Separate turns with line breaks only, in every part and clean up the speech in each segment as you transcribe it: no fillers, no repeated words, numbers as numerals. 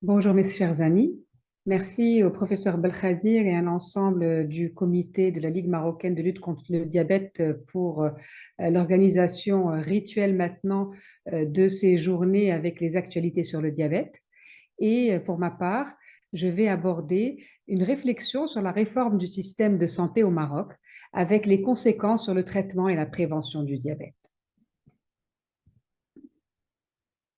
Bonjour mes chers amis, merci au professeur Belkhadir et à l'ensemble du comité de la Ligue marocaine de lutte contre le diabète pour l'organisation rituelle maintenant de ces journées avec les actualités sur le diabète. Et pour ma part, je vais aborder une réflexion sur la réforme du système de santé au Maroc avec les conséquences sur le traitement et la prévention du diabète.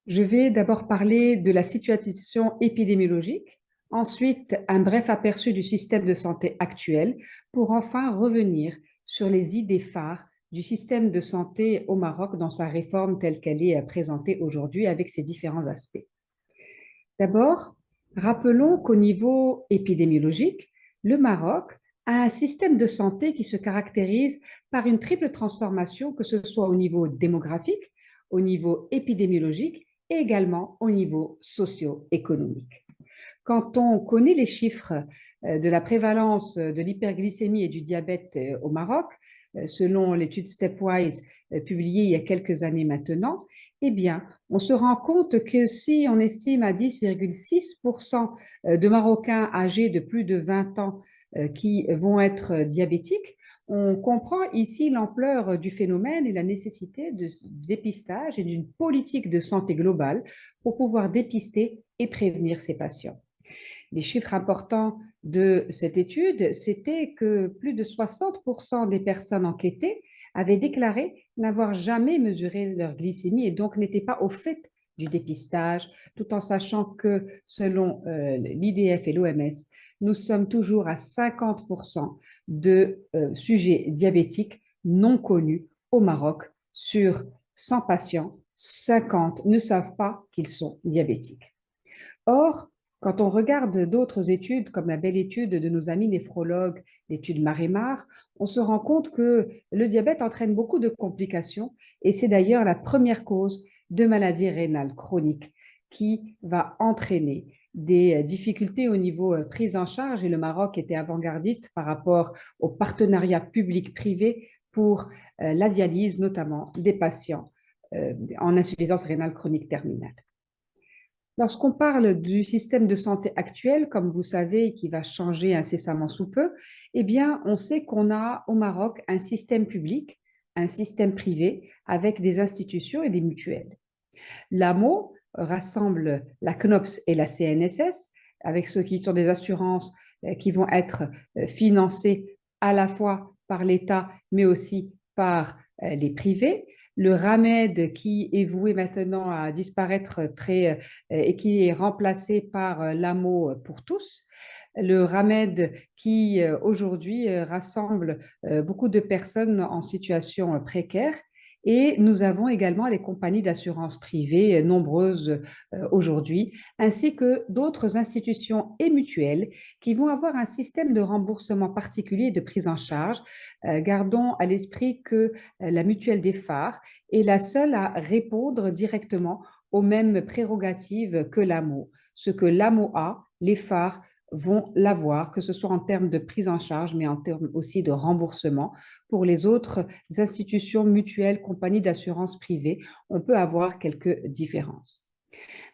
Je vais d'abord parler de la situation épidémiologique, ensuite un bref aperçu du système de santé actuel, pour enfin revenir sur les idées phares du système de santé au Maroc dans sa réforme telle qu'elle est présentée aujourd'hui avec ses différents aspects. D'abord, rappelons qu'au niveau épidémiologique, le Maroc a un système de santé qui se caractérise par une triple transformation, que ce soit au niveau démographique, au niveau épidémiologique et également au niveau socio-économique. Quand on connaît les chiffres de la prévalence de l'hyperglycémie et du diabète au Maroc, selon l'étude Stepwise publiée il y a quelques années maintenant, eh bien, on se rend compte que si on estime à 10,6% de Marocains âgés de plus de 20 ans qui vont être diabétiques, on comprend ici l'ampleur du phénomène et la nécessité de dépistage et d'une politique de santé globale pour pouvoir dépister et prévenir ces patients. Les chiffres importants de cette étude, c'était que plus de 60% des personnes enquêtées avaient déclaré n'avoir jamais mesuré leur glycémie et donc n'étaient pas au fait du dépistage, tout en sachant que selon l'IDF et l'OMS, nous sommes toujours à 50% de sujets diabétiques non connus au Maroc. Sur 100 patients, 50 ne savent pas qu'ils sont diabétiques. Or, quand on regarde d'autres études, comme la belle étude de nos amis néphrologues, l'étude Marémar, on se rend compte que le diabète entraîne beaucoup de complications et c'est d'ailleurs la première cause de maladie rénale chronique qui va entraîner des difficultés au niveau prise en charge et le Maroc était avant-gardiste par rapport au partenariat public-privé pour la dialyse, notamment des patients en insuffisance rénale chronique terminale. Lorsqu'on parle du système de santé actuel, comme vous savez, qui va changer incessamment sous peu, eh bien, on sait qu'on a au Maroc un système public, un système privé, avec des institutions et des mutuelles. L'AMO rassemble la CNOPS et la CNSS, avec ceux qui sont des assurances qui vont être financées à la fois par l'État, mais aussi par les privés. Le RAMED qui est voué maintenant à disparaître et qui est remplacé par l'AMO pour tous. Le RAMED qui aujourd'hui rassemble beaucoup de personnes en situation précaire et nous avons également les compagnies d'assurance privées, nombreuses aujourd'hui, ainsi que d'autres institutions et mutuelles qui vont avoir un système de remboursement particulier de prise en charge. Gardons à l'esprit que la mutuelle des phares est la seule à répondre directement aux mêmes prérogatives que l'AMO. Ce que l'AMO a, les phares vont l'avoir, que ce soit en termes de prise en charge, mais en termes aussi de remboursement. Pour les autres institutions mutuelles, compagnies d'assurance privée, on peut avoir quelques différences.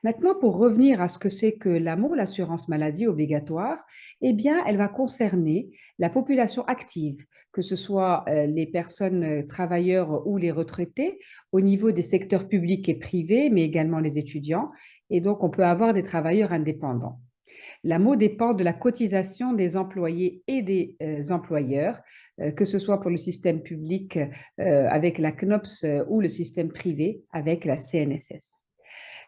Maintenant, pour revenir à ce que c'est que l'AMO, l'assurance maladie obligatoire, eh bien, elle va concerner la population active, que ce soit les personnes travailleurs ou les retraités, au niveau des secteurs publics et privés, mais également les étudiants. Et donc, on peut avoir des travailleurs indépendants. L'AMO dépend de la cotisation des employés et des employeurs, que ce soit pour le système public avec la CNOPS ou le système privé avec la CNSS.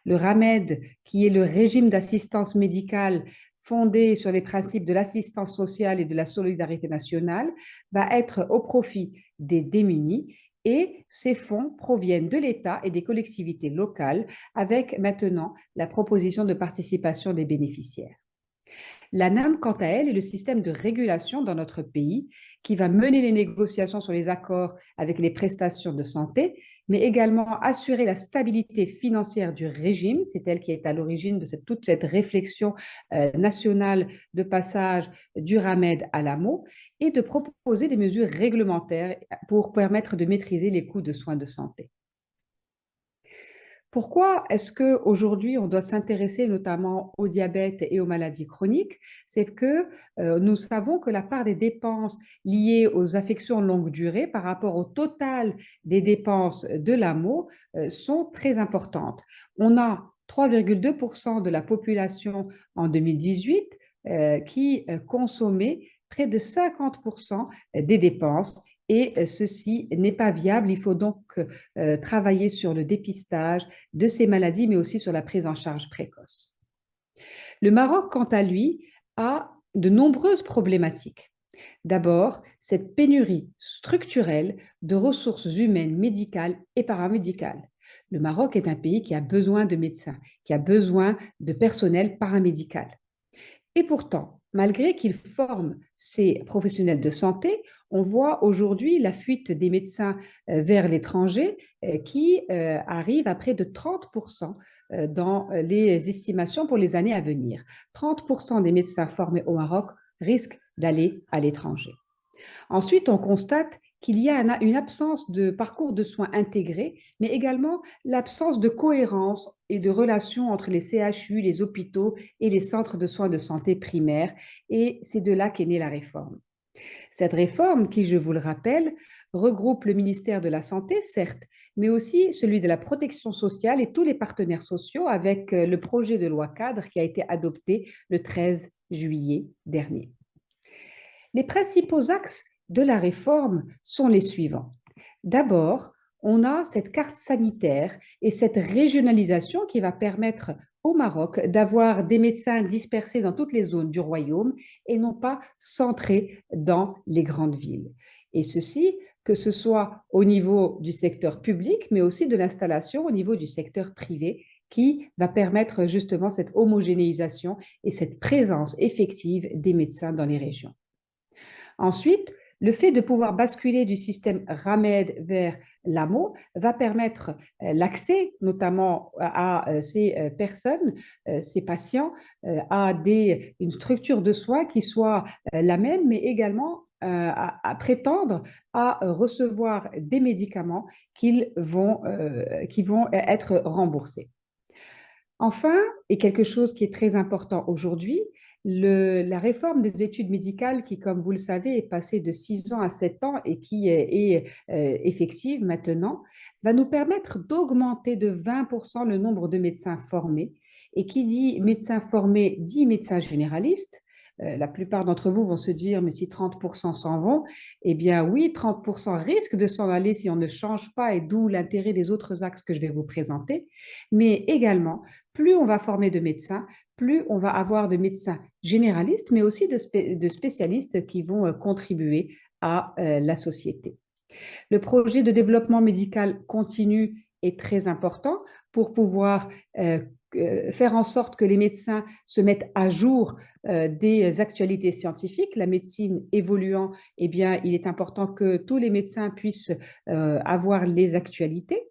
Le RAMED, qui est le régime d'assistance médicale fondé sur les principes de l'assistance sociale et de la solidarité nationale, va être au profit des démunis et ces fonds proviennent de l'État et des collectivités locales avec maintenant la proposition de participation des bénéficiaires. L'ANAM, quant à elle, est le système de régulation dans notre pays qui va mener les négociations sur les accords avec les prestations de santé, mais également assurer la stabilité financière du régime. C'est elle qui est à l'origine de toute cette réflexion nationale de passage du RAMED à l'AMO et de proposer des mesures réglementaires pour permettre de maîtriser les coûts de soins de santé. Pourquoi est-ce qu'aujourd'hui, on doit s'intéresser notamment au diabète et aux maladies chroniques? C'est que nous savons que la part des dépenses liées aux affections de longue durée par rapport au total des dépenses de l'AMO sont très importantes. On a 3,2% de la population en 2018 qui consommait près de 50% des dépenses et ceci n'est pas viable. Il faut donc travailler sur le dépistage de ces maladies, mais aussi sur la prise en charge précoce. Le Maroc, quant à lui, a de nombreuses problématiques. D'abord, cette pénurie structurelle de ressources humaines, médicales et paramédicales. Le Maroc est un pays qui a besoin de médecins, qui a besoin de personnel paramédical. Et pourtant, malgré qu'ils forment ces professionnels de santé, on voit aujourd'hui la fuite des médecins vers l'étranger qui arrive à près de 30% dans les estimations pour les années à venir. 30% des médecins formés au Maroc risquent d'aller à l'étranger. Ensuite, on constate qu'il y a une absence de parcours de soins intégrés, mais également l'absence de cohérence et de relation entre les CHU, les hôpitaux et les centres de soins de santé primaires. Et c'est de là qu'est née la réforme. Cette réforme, qui, je vous le rappelle, regroupe le ministère de la Santé, certes, mais aussi celui de la protection sociale et tous les partenaires sociaux avec le projet de loi cadre qui a été adopté le 13 juillet dernier. Les principaux axes de la réforme sont les suivants. D'abord, on a cette carte sanitaire et cette régionalisation qui va permettre au Maroc d'avoir des médecins dispersés dans toutes les zones du royaume et non pas centrés dans les grandes villes. Et ceci, que ce soit au niveau du secteur public, mais aussi de l'installation au niveau du secteur privé, qui va permettre justement cette homogénéisation et cette présence effective des médecins dans les régions. Ensuite, le fait de pouvoir basculer du système RAMED vers l'AMO va permettre l'accès notamment à ces personnes, ces patients, à une structure de soins qui soit la même, mais également à prétendre à recevoir des médicaments qui vont être remboursés. Enfin, et quelque chose qui est très important aujourd'hui, la réforme des études médicales qui, comme vous le savez, est passée de 6 ans à 7 ans et qui est effective maintenant, va nous permettre d'augmenter de 20% le nombre de médecins formés. Et qui dit médecin formé dit médecin généraliste. La plupart d'entre vous vont se dire, mais si 30% s'en vont, eh bien oui, 30% risquent de s'en aller si on ne change pas, et d'où l'intérêt des autres axes que je vais vous présenter. Mais également, plus on va former de médecins, plus on va avoir de médecins généralistes, mais aussi de spécialistes qui vont contribuer à la société. Le projet de développement médical continu est très important pour pouvoir faire en sorte que les médecins se mettent à jour des actualités scientifiques. La médecine évoluant, eh bien, il est important que tous les médecins puissent avoir les actualités.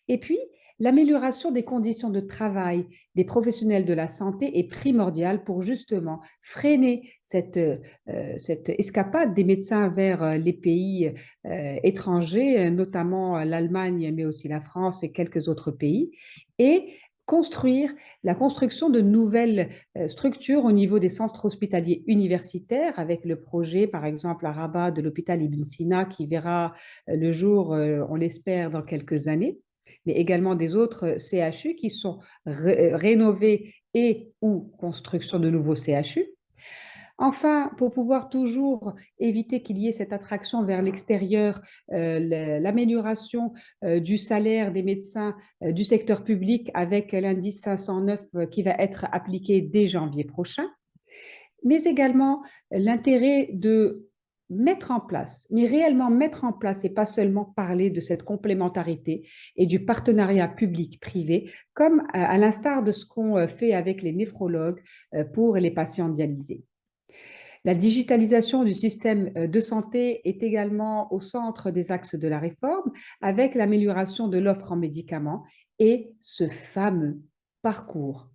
Et puis, l'amélioration des conditions de travail des professionnels de la santé est primordiale pour justement freiner cette escapade des médecins vers les pays étrangers, notamment l'Allemagne, mais aussi la France et quelques autres pays, et construire la construction de nouvelles structures au niveau des centres hospitaliers universitaires, avec le projet, par exemple, à Rabat de l'hôpital Ibn Sina, qui verra le jour, on l'espère, dans quelques années, mais également des autres CHU qui sont rénovés et ou construction de nouveaux CHU. Enfin, pour pouvoir toujours éviter qu'il y ait cette attraction vers l'extérieur, l'amélioration du salaire des médecins du secteur public avec l'indice 509 qui va être appliqué dès janvier prochain, mais également l'intérêt de mettre en place, mais réellement mettre en place et pas seulement parler de cette complémentarité et du partenariat public-privé, comme à l'instar de ce qu'on fait avec les néphrologues pour les patients dialysés. La digitalisation du système de santé est également au centre des axes de la réforme, avec l'amélioration de l'offre en médicaments et ce fameux parcours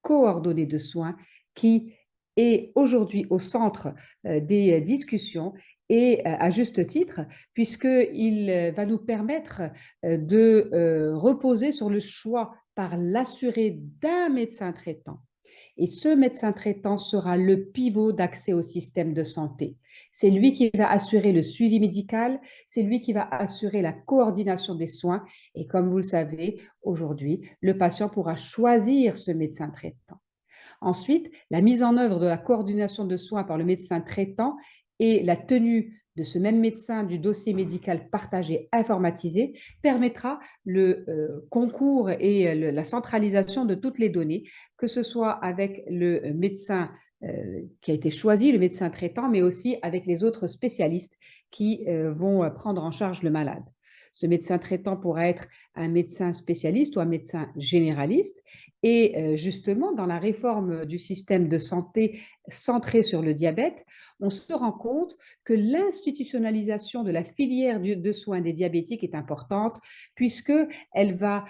coordonné de soins qui est aujourd'hui au centre des discussions et à juste titre, puisqu'il va nous permettre de reposer sur le choix par l'assuré d'un médecin traitant. Et ce médecin traitant sera le pivot d'accès au système de santé. C'est lui qui va assurer le suivi médical, c'est lui qui va assurer la coordination des soins. Et comme vous le savez, aujourd'hui, le patient pourra choisir ce médecin traitant. Ensuite, la mise en œuvre de la coordination de soins par le médecin traitant et la tenue de ce même médecin du dossier médical partagé informatisé permettra le concours et la centralisation de toutes les données, que ce soit avec le médecin qui a été choisi, le médecin traitant, mais aussi avec les autres spécialistes qui vont prendre en charge le malade. Ce médecin traitant pourra être un médecin spécialiste ou un médecin généraliste. Et justement, dans la réforme du système de santé centré sur le diabète, on se rend compte que l'institutionnalisation de la filière de soins des diabétiques est importante puisqu'elle va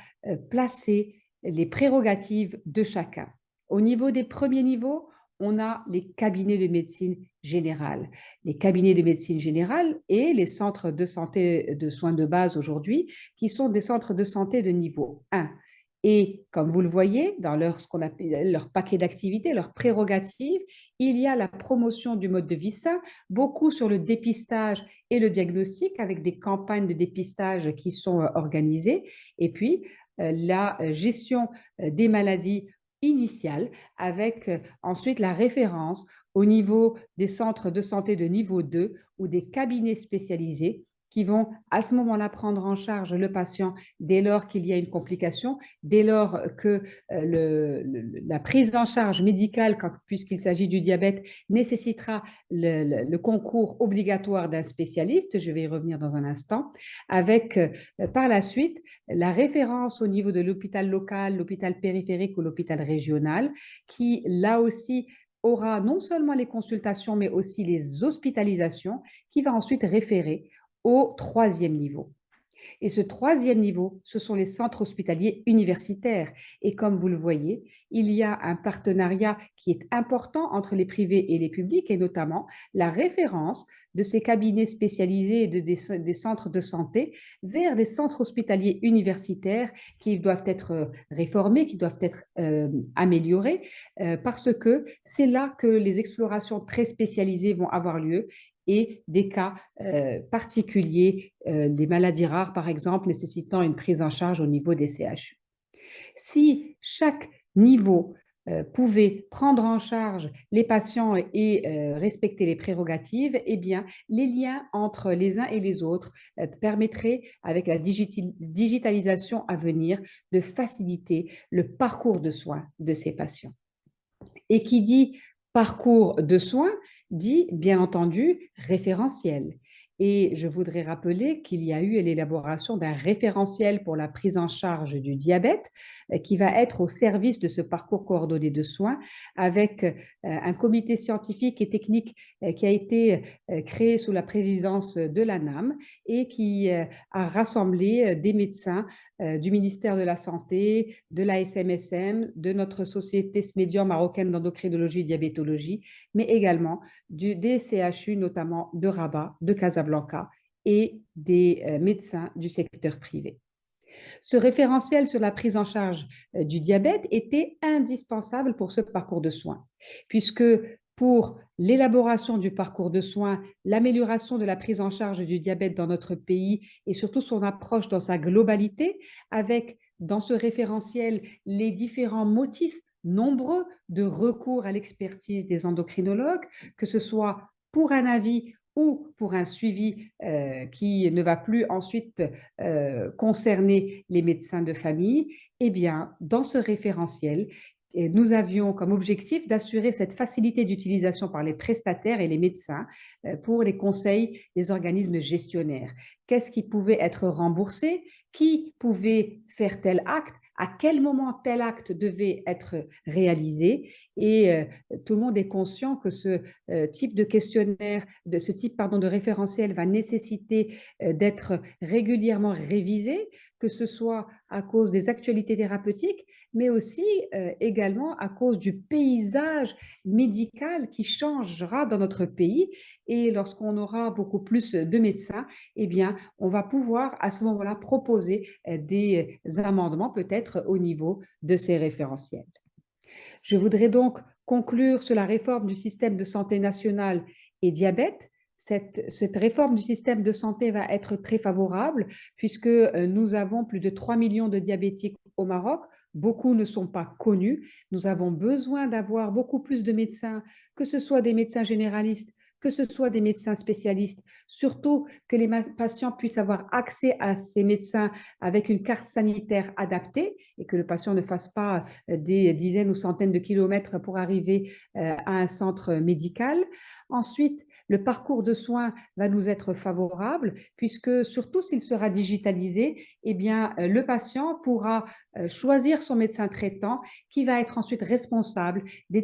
placer les prérogatives de chacun. Au niveau des premiers niveaux, on a les cabinets de médecine générale. Les cabinets de médecine générale et les centres de santé de soins de base aujourd'hui, qui sont des centres de santé de niveau 1. Et comme vous le voyez, dans ce qu'on appelle leur paquet d'activités, leurs prérogatives, il y a la promotion du mode de vie sain, beaucoup sur le dépistage et le diagnostic, avec des campagnes de dépistage qui sont organisées, et puis la gestion des maladies initiales, avec ensuite la référence au niveau des centres de santé de niveau 2 ou des cabinets spécialisés qui vont à ce moment-là prendre en charge le patient dès lors qu'il y a une complication, dès lors que la prise en charge médicale, puisqu'il s'agit du diabète, nécessitera le concours obligatoire d'un spécialiste, je vais y revenir dans un instant, avec par la suite la référence au niveau de l'hôpital local, l'hôpital périphérique ou l'hôpital régional, qui là aussi aura non seulement les consultations, mais aussi les hospitalisations, qui va ensuite référer au troisième niveau. Et ce troisième niveau, ce sont les centres hospitaliers universitaires. Et comme vous le voyez, il y a un partenariat qui est important entre les privés et les publics, et notamment la référence de ces cabinets spécialisés et des centres de santé vers des centres hospitaliers universitaires qui doivent être réformés, qui doivent être améliorés, parce que c'est là que les explorations très spécialisées vont avoir lieu et des cas particuliers, des maladies rares par exemple, nécessitant une prise en charge au niveau des CHU. Si chaque niveau pouvait prendre en charge les patients et respecter les prérogatives, eh bien, les liens entre les uns et les autres permettraient, avec la digitalisation à venir, de faciliter le parcours de soins de ces patients. Et qui dit parcours de soins dit bien entendu référentiel. Et je voudrais rappeler qu'il y a eu l'élaboration d'un référentiel pour la prise en charge du diabète qui va être au service de ce parcours coordonné de soins avec un comité scientifique et technique qui a été créé sous la présidence de l'ANAM et qui a rassemblé des médecins du ministère de la Santé, de la SMSM, de notre société Smédion marocaine d'endocrinologie et diabétologie, mais également des CHU, notamment de Rabat, de Casablanca et des médecins du secteur privé. Ce référentiel sur la prise en charge du diabète était indispensable pour ce parcours de soins, puisque pour l'élaboration du parcours de soins, l'amélioration de la prise en charge du diabète dans notre pays et surtout son approche dans sa globalité, avec dans ce référentiel les différents motifs nombreux de recours à l'expertise des endocrinologues, que ce soit pour un avis ou pour un suivi qui ne va plus ensuite concerner les médecins de famille, eh bien, dans ce référentiel, nous avions comme objectif d'assurer cette facilité d'utilisation par les prestataires et les médecins pour les conseils des organismes gestionnaires. Qu'est-ce qui pouvait être remboursé? Qui pouvait faire tel acte? À quel moment tel acte devait être réalisé? Et tout le monde est conscient que ce type de questionnaire, ce type de référentiel va nécessiter d'être régulièrement révisé que ce soit à cause des actualités thérapeutiques, mais aussi également à cause du paysage médical qui changera dans notre pays. Et lorsqu'on aura beaucoup plus de médecins, eh bien, on va pouvoir à ce moment-là proposer des amendements peut-être au niveau de ces référentiels. Je voudrais donc conclure sur la réforme du système de santé national et diabète. Cette réforme du système de santé va être très favorable puisque nous avons plus de 3 millions de diabétiques au Maroc. Beaucoup ne sont pas connus. Nous avons besoin d'avoir beaucoup plus de médecins, que ce soit des médecins généralistes, que ce soit des médecins spécialistes, surtout que les patients puissent avoir accès à ces médecins avec une carte sanitaire adaptée et que le patient ne fasse pas des dizaines ou centaines de kilomètres pour arriver à un centre médical. Ensuite, le parcours de soins va nous être favorable puisque surtout s'il sera digitalisé, eh bien, le patient pourra choisir son médecin traitant qui va être ensuite responsable des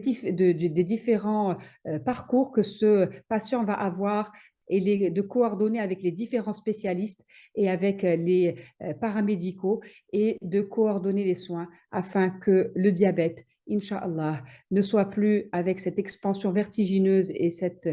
différents parcours que ce patient va avoir et de coordonner avec les différents spécialistes et avec les paramédicaux et de coordonner les soins afin que le diabète, Inch'Allah, ne soit plus avec cette expansion vertigineuse et cette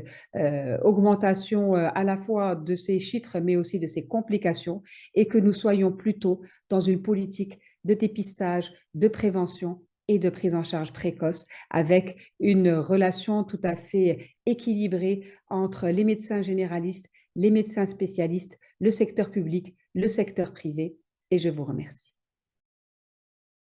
augmentation à la fois de ces chiffres mais aussi de ces complications et que nous soyons plutôt dans une politique de dépistage, de prévention et de prise en charge précoce avec une relation tout à fait équilibrée entre les médecins généralistes, les médecins spécialistes, le secteur public, le secteur privé. Et je vous remercie.